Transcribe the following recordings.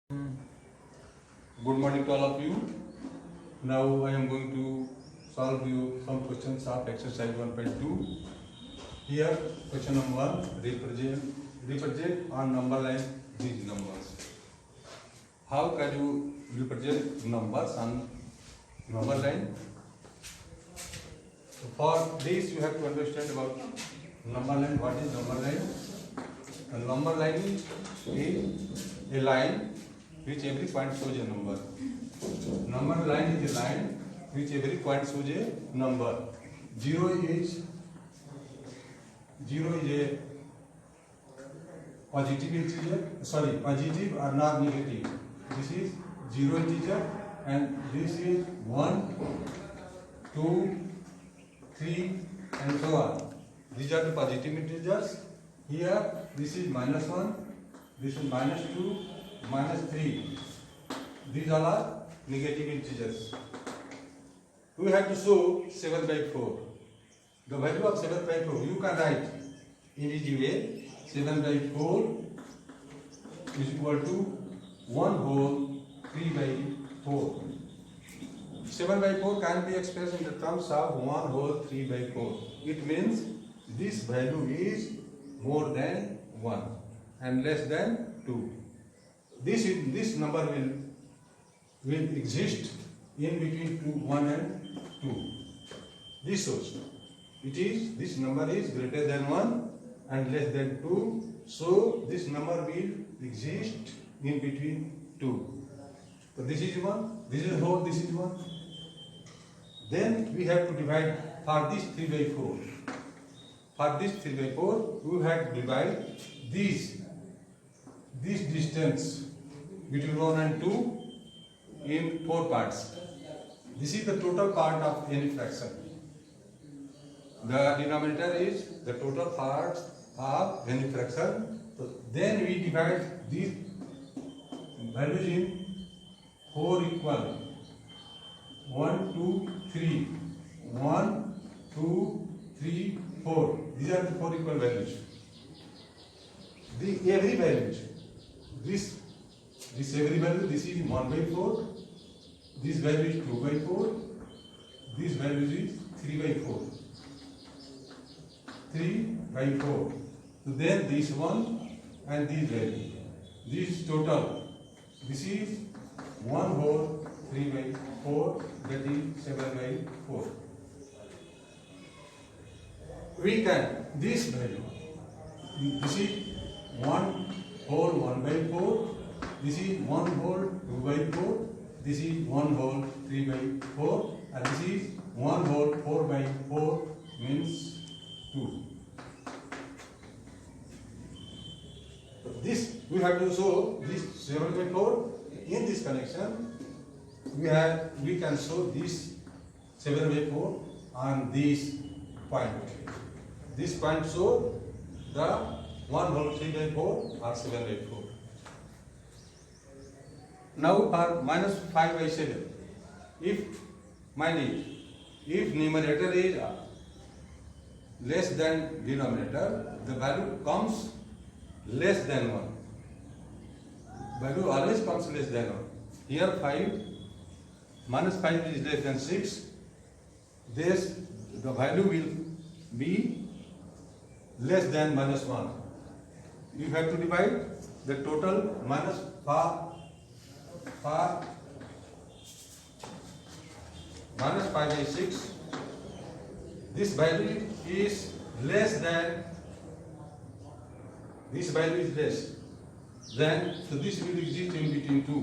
Good morning to all of you. Now I am going to solve you some questions of exercise 1.2. Here question number 1, represent on number line these numbers. How can you represent numbers on number line? So for this you have to understand about number line. What is number line? A number line is a line which every point shows a number. Number line is a line which every point shows a number. Zero is a positive integer. Sorry, positive or not negative. This is zero integer, and this is 1, 2, 3, and so on. These are the positive integers. Here, this is -1, this is -2, -3. These all are negative integers. We have to show 7/4. The value of 7/4 you can write in easy way. 7/4 is equal to 1 whole 3/4. 7/4 can be expressed in the terms of 1 whole 3/4. It means this value is more than 1 and less than 2. This number will exist in between 1 and 2. This shows this number is greater than 1 and less than 2. So this number will exist in between 2. So this is 1. This is whole. This is 1. Then we have to divide for this 3/4. For this 3/4, we have to divide this distance between 1 and 2 in 4 parts. This is the total part of any fraction. The denominator is the total parts of any fraction. So then we divide these values in 4 equal. 1, 2, 3. 1, 2, 3, 4. These are the 4 equal values. Every values. This every value, this is 1/4, this value is 2/4, this value is 3/4. 3/4. So then this one and this value. This total. This is 1 whole 3/4, that is 7/4. We can, this value, this is 1 whole 1/4, this is 1 whole 2/4, this is 1 whole 3/4, and this is 1 whole 4/4, means 2. So this we have to show this 7/4 in this connection. We can show this 7/4 on this point. This point show the 1 whole 3/4 or 7/4. Now for -5/7, if numerator is less than denominator, the value comes less than 1. Value always comes less than 1. Here -5 is less than 6. The value will be less than -1. You have to divide the total -5/6. This value is less than, this value is less than, so this will exist in between 2.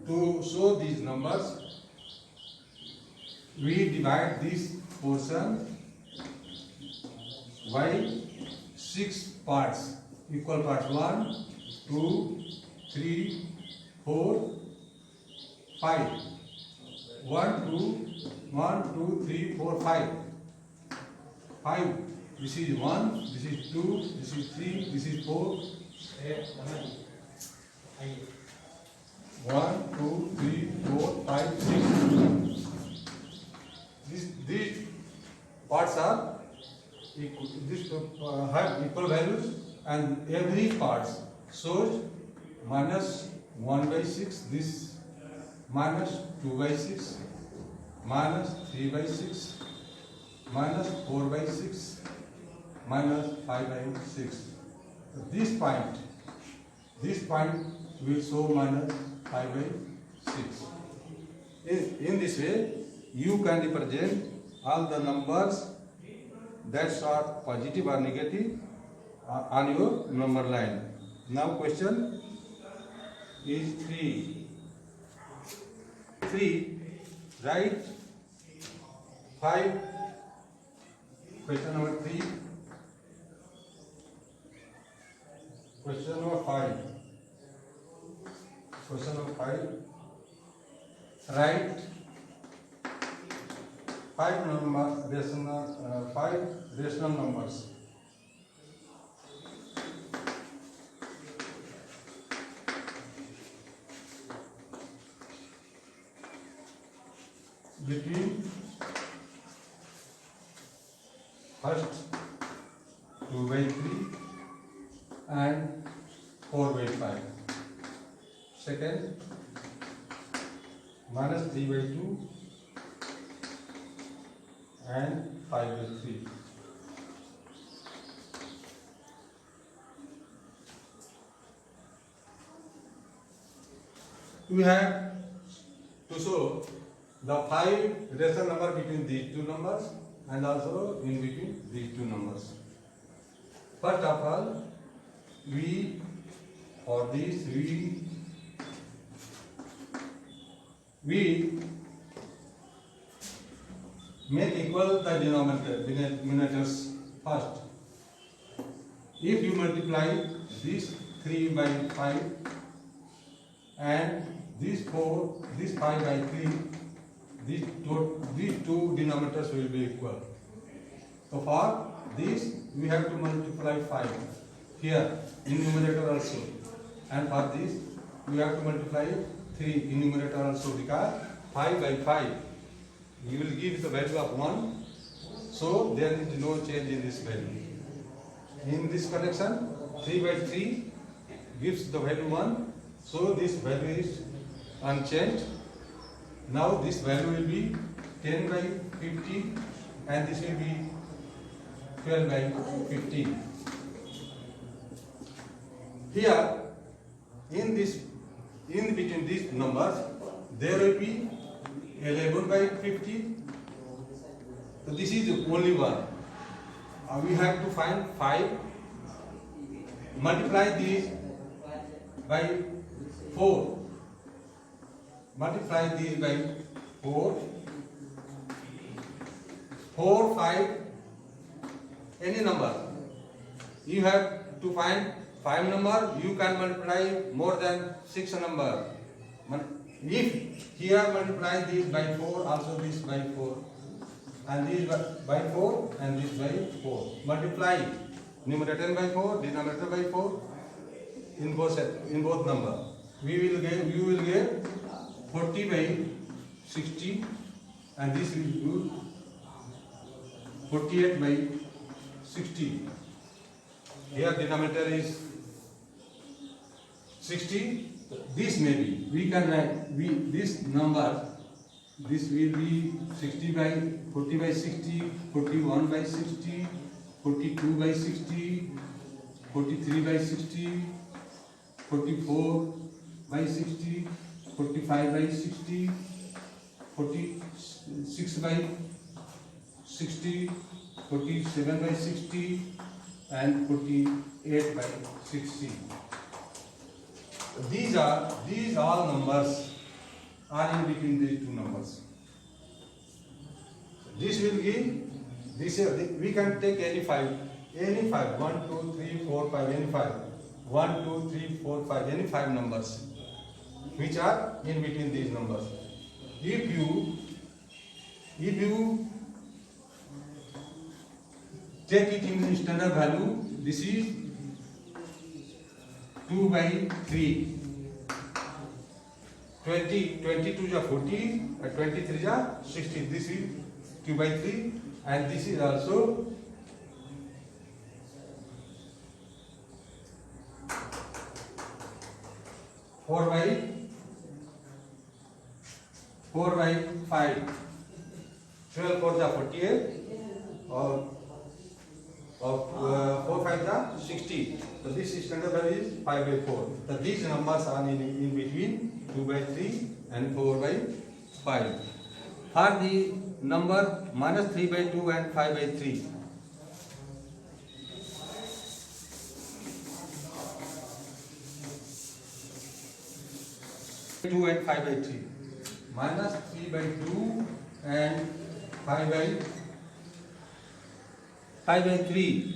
To show these numbers, we divide this portion by 6 parts, equal parts. 1, 2, 3, 4, 5. 1, 2, 3, 4, 5. 5. This is 1, this is 2, this is 3, this is 4. 1, 2, 3, 4, 5, 6. These parts are equal. Have equal values, and every part shows minus 1 by 6, this minus 2 by 6, minus 3 by 6, minus 4 by 6, minus 5 by 6. This point will show minus 5 by 6. In this way, you can represent all the numbers that are positive or negative on your number line. Now question is 3. Write 5. Question number 3. Question number 5. Question number 5. Write 5 rational numbers. Between first 2 by 3 and 4 by 5. Second minus 3 by 2 and 5 by 3. We have to show the 5 rational number between these two numbers and also in between these two numbers. First of all, we make equal the denominators first. If you multiply this 3 by 5 and this 5 by 3, these two denominators will be equal. So for this we have to multiply 5 here in numerator also, and for this we have to multiply 3 in numerator also, because 5 by 5 you will give the value of 1, so there is no change in this value. In this connection 3 by 3 gives the value 1, so this value is unchanged. Now this value will be 10 by 50 and this will be 12 by 15. Here in between these numbers there will be 11 by 50. So this is only one. We have to find 5. Multiply these by 4. Multiply these by 4. 4, 5, any number. You have to find 5 number. You can multiply more than 6 number. If here multiply this by 4, also this by 4, and this by 4, and this by 4. Multiply numerator by 4, denominator by 4 in both number. You will get 40 by 60, and this will be 48 by 60. Here denominator is 60. This may be, we can write this number, this will be 40 by 60, 41 by 60, 42 by 60, 43 by 60, 44 by 60, 45 by 60, 46 by 60, 47 by 60, and 48 by 60. These all numbers are in between these two numbers. This will give this. We can take any 5, 1, 2, 3, 4, 5, any 5, 1, 2, 3, 4, 5, any 5 numbers which are in between these numbers. If you take it in standard value, this is 2 by 3. 22 is 40 and 23 is 60. This is 2 by 3, and this is also 2 4 by 5. 12 4 जा 48 और 4 5 जा 60. So this standard value is 5 by 4. So these numbers are in between 2 by 3 and 4 by 5. For the number minus 3 by 2 and 5 by 3. Two and 5 by 3. Minus 3 by 2 and 5 by 3.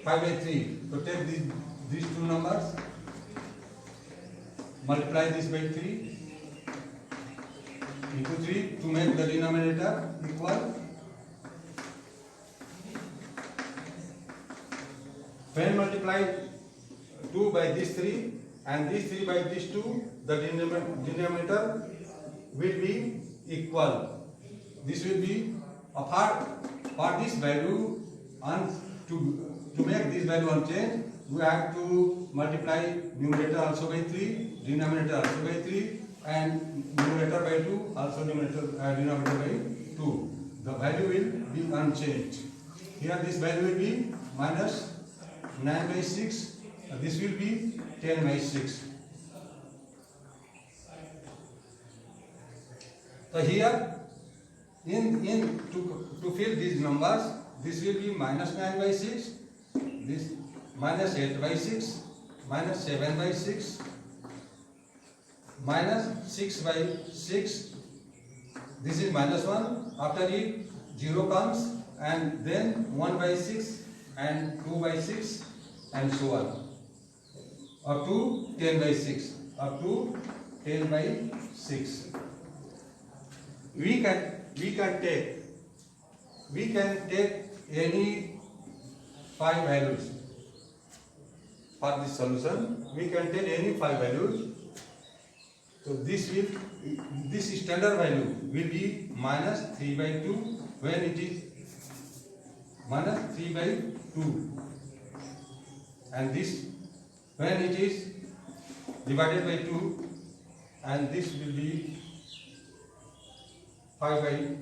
5 by 3. So take these two numbers, multiply this by 3 into 3 to make the denominator equal. When multiply 2 by this 3 and this 3 by this 2, the denominator will be equal. This will be for this value, and to make this value unchanged, we have to multiply numerator also by 3, denominator also by 3, and numerator by 2, also denominator by 2. The value will be unchanged. Here this value will be minus 9 by 6. This will be 10 by 6. So here, to fill these numbers, this will be minus 9 by 6, this minus 8 by 6, minus 7 by 6, minus 6 by 6. This is minus 1. After it, 0 comes, and then 1 by 6 and 2 by 6 and so on. Up to 10 by 6. Up to 10 by 6. We can take any 5 values for this solution. We can take any 5 values. So this standard value will be minus 3 by 2 when it is minus 3 by 2, and this when it is divided by 2, and this will be 5 by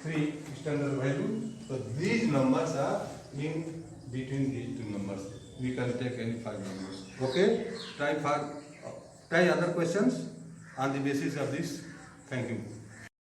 3 standard value. So these numbers are in between these two numbers. We can take any 5 numbers. Okay? Try other questions on the basis of this. Thank you.